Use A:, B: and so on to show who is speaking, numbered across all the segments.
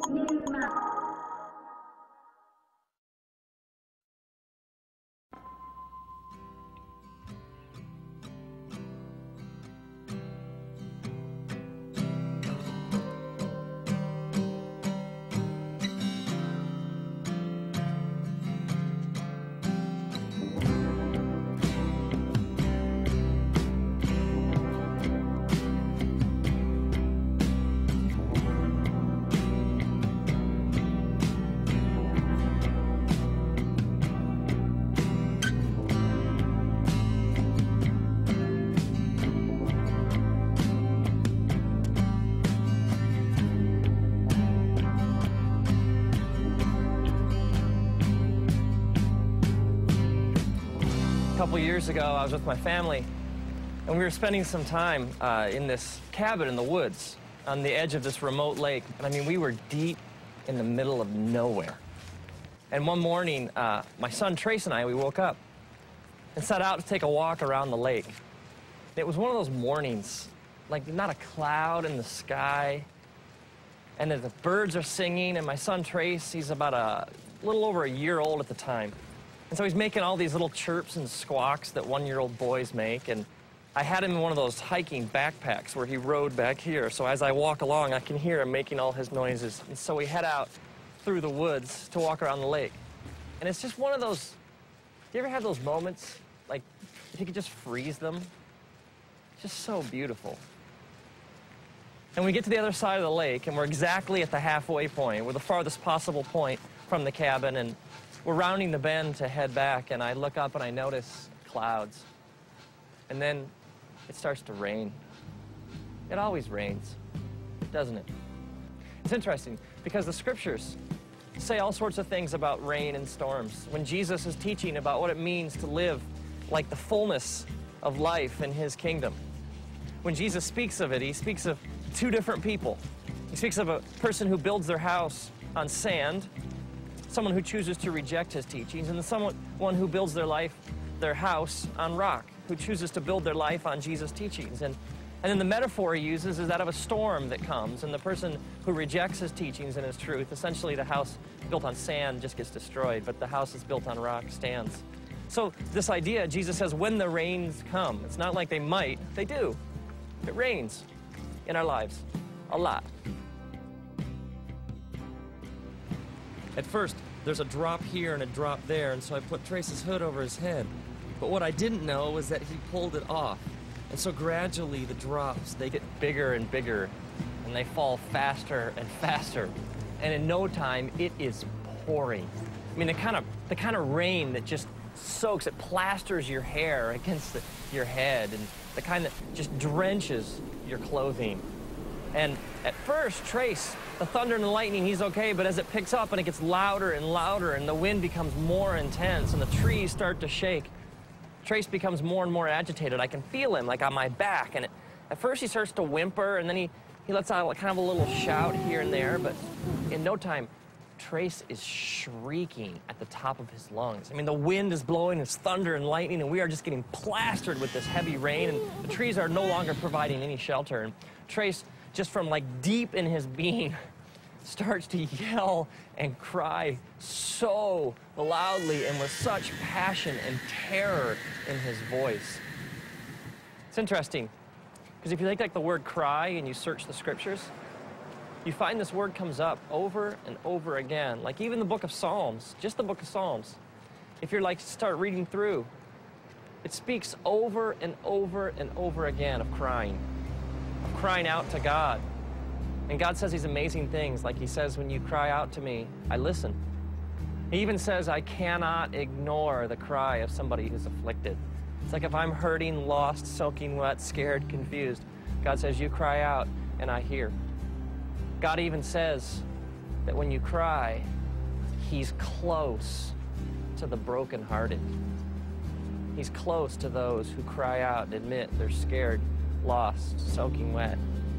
A: A couple years ago, I was with my family, and we were spending some time in this cabin in the woods on the edge of this remote lake. And I mean, we were deep in the middle of nowhere. And one morning, my son Trace and I, we woke up and set out to take a walk around the lake. It was one of those mornings, like not a cloud in the sky, and the birds are singing, and my son Trace, he's about a little over a year old at the time. And so he's making all these little chirps and squawks that one-year-old boys make. And I had him in one of those hiking backpacks where he rode back here. So as I walk along, I can hear him making all his noises. And so we head out through the woods to walk around the lake. And it's just one of those, do you ever have those moments, like if you could just freeze them? It's just so beautiful. And we get to the other side of the lake, and we're exactly at the halfway point. We're the farthest possible point from the cabin, and we're rounding the bend to head back, and I look up and I notice clouds. And then it starts to rain. It always rains, doesn't it? It's interesting because the scriptures say all sorts of things about rain and storms. When Jesus is teaching about what it means to live like the fullness of life in his kingdom, when Jesus speaks of it, he speaks of two different people. He speaks of a person who builds their house on sand, someone who chooses to reject his teachings, and someone who builds their house on rock, who chooses to build their life on Jesus' teachings. And then the metaphor he uses is that of a storm that comes, and the person who rejects his teachings and his truth, essentially the house built on sand just gets destroyed, but the house that's built on rock stands. So this idea, Jesus says, when the rains come, it's not like they might, they do. It rains in our lives a lot. At first, there's a drop here and a drop there, and so I put Trace's hood over his head. But what I didn't know was that he pulled it off. And so gradually the drops, they get bigger and bigger, and they fall faster and faster. And in no time, it is pouring. I mean, the kind of rain that just soaks, it plasters your hair against your head, and the kind that just drenches your clothing. And at first, Trace, the thunder and the lightning, he's okay, but as it picks up and it gets louder and louder and the wind becomes more intense and the trees start to shake, Trace becomes more and more agitated. I can feel him, like on my back. And at first he starts to whimper, and then he lets out kind of a little shout here and there, but in no time, Trace is shrieking at the top of his lungs. I mean, the wind is blowing, it's thunder and lightning, and we are just getting plastered with this heavy rain, and the trees are no longer providing any shelter. And Trace, just from like deep in his being, starts to yell and cry so loudly and with such passion and terror in his voice. It's interesting, because if you take like the word cry and you search the scriptures, you find this word comes up over and over again. Like even the book of Psalms, just the book of Psalms, if you're like start reading through, it speaks over and over and over again of crying out to God. And God says these amazing things, like he says, when you cry out to me, I listen. He even says, I cannot ignore the cry of somebody who's afflicted. It's like if I'm hurting, lost, soaking wet, scared, confused, God says, you cry out and I hear. God even says that when you cry, he's close to the brokenhearted. He's close to those who cry out and admit they're scared, lost, soaking wet,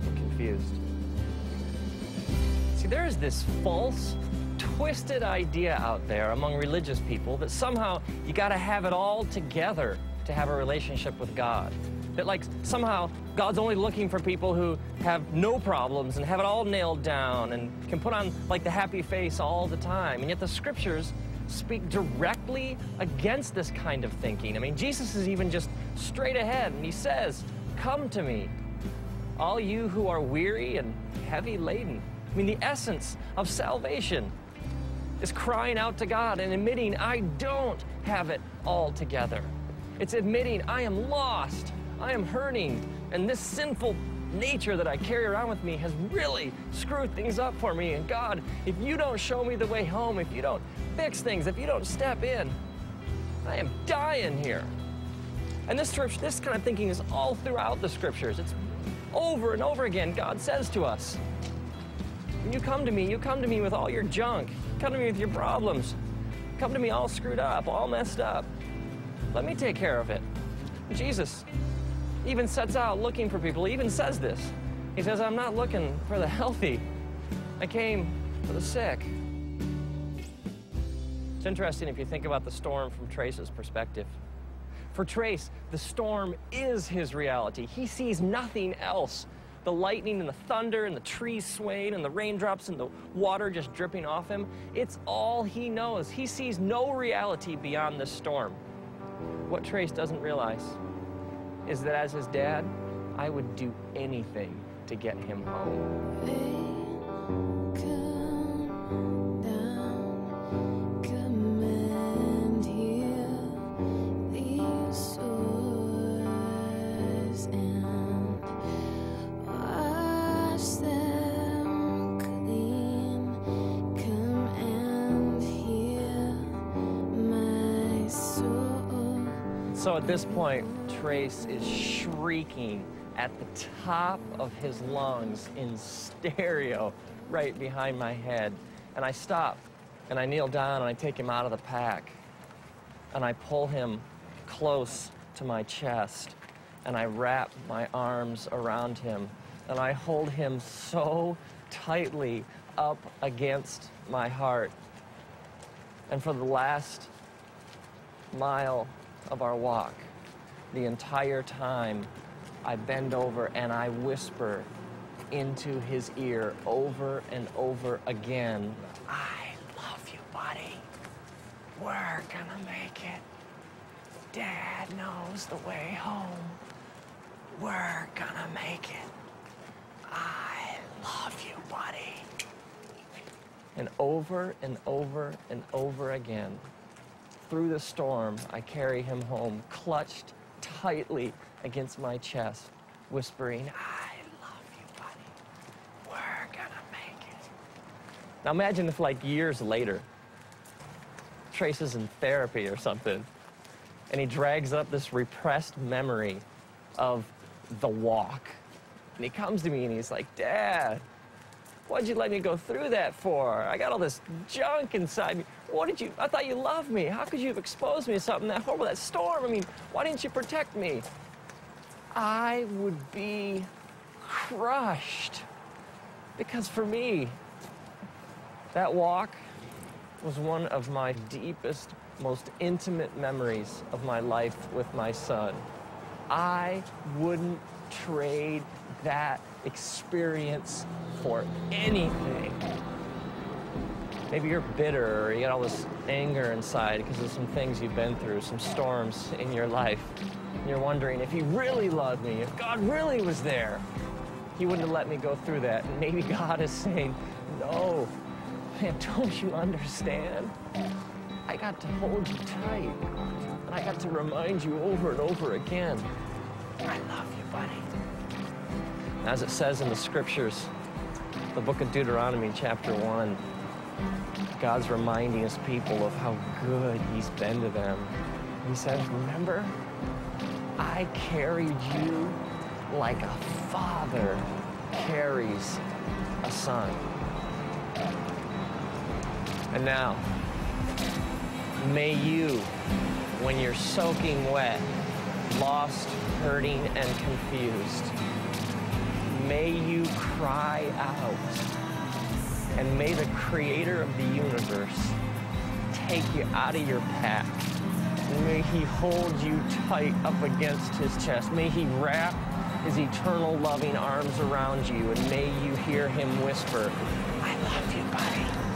A: and confused. See, there is this false, twisted idea out there among religious people that somehow you got to have it all together to have a relationship with God. That like somehow God's only looking for people who have no problems and have it all nailed down and can put on like the happy face all the time. And yet the scriptures speak directly against this kind of thinking. I mean, Jesus is even just straight ahead, and he says, "Come to me, all you who are weary and heavy laden." I mean, the essence of salvation is crying out to God and admitting, I don't have it all together. It's admitting I am lost, I am hurting, and this sinful nature that I carry around with me has really screwed things up for me. And God, if you don't show me the way home, if you don't fix things, if you don't step in, I am dying here. And this kind of thinking is all throughout the scriptures. It's over and over again. God says to us, when you come to me with all your junk, come to me with your problems, come to me all screwed up, all messed up. Let me take care of it. Jesus even sets out looking for people. He even says this. He says, I'm not looking for the healthy. I came for the sick. It's interesting if you think about the storm from Trace's perspective. For Trace, the storm is his reality. He sees nothing else. The lightning and the thunder and the trees swaying and the raindrops and the water just dripping off him, it's all he knows. He sees no reality beyond this storm. What Trace doesn't realize is that as his dad, I would do anything to get him home. So at this point, Trace is shrieking at the top of his lungs in stereo right behind my head. And I stop, and I kneel down, and I take him out of the pack. And I pull him close to my chest, and I wrap my arms around him, and I hold him so tightly up against my heart. And for the last mile of our walk, the entire time, I bend over and I whisper into his ear over and over again, I love you, buddy. We're gonna make it. Dad knows the way home. We're gonna make it. I love you, buddy. And over and over and over again, through the storm, I carry him home, clutched tightly against my chest, whispering, I love you, buddy. We're gonna make it. Now imagine if, like, years later, Trace is in therapy or something, and he drags up this repressed memory of the walk. And he comes to me and he's like, Dad, what'd you let me go through that for? I got all this junk inside me. I thought you loved me. How could you have exposed me to something that horrible, that storm? I mean, why didn't you protect me? I would be crushed. Because for me, that walk was one of my deepest, most intimate memories of my life with my son. I wouldn't trade that experience for anything. Maybe you're bitter, or you got all this anger inside because of some things you've been through, some storms in your life. And you're wondering, if he really loved me, if God really was there, he wouldn't have let me go through that. And maybe God is saying, no, man, don't you understand? I got to hold you tight, and I got to remind you over and over again, I love you, buddy. As it says in the scriptures, the book of Deuteronomy, chapter 1, God's reminding his people of how good he's been to them. He says, remember, I carried you like a father carries a son. And now, may you, when you're soaking wet, lost, hurting, and confused, may you cry out, and may the creator of the universe take you out of your pack
B: And may he hold you tight up against his chest. May he wrap his eternal loving arms around you, and may you hear him whisper, I love you, buddy.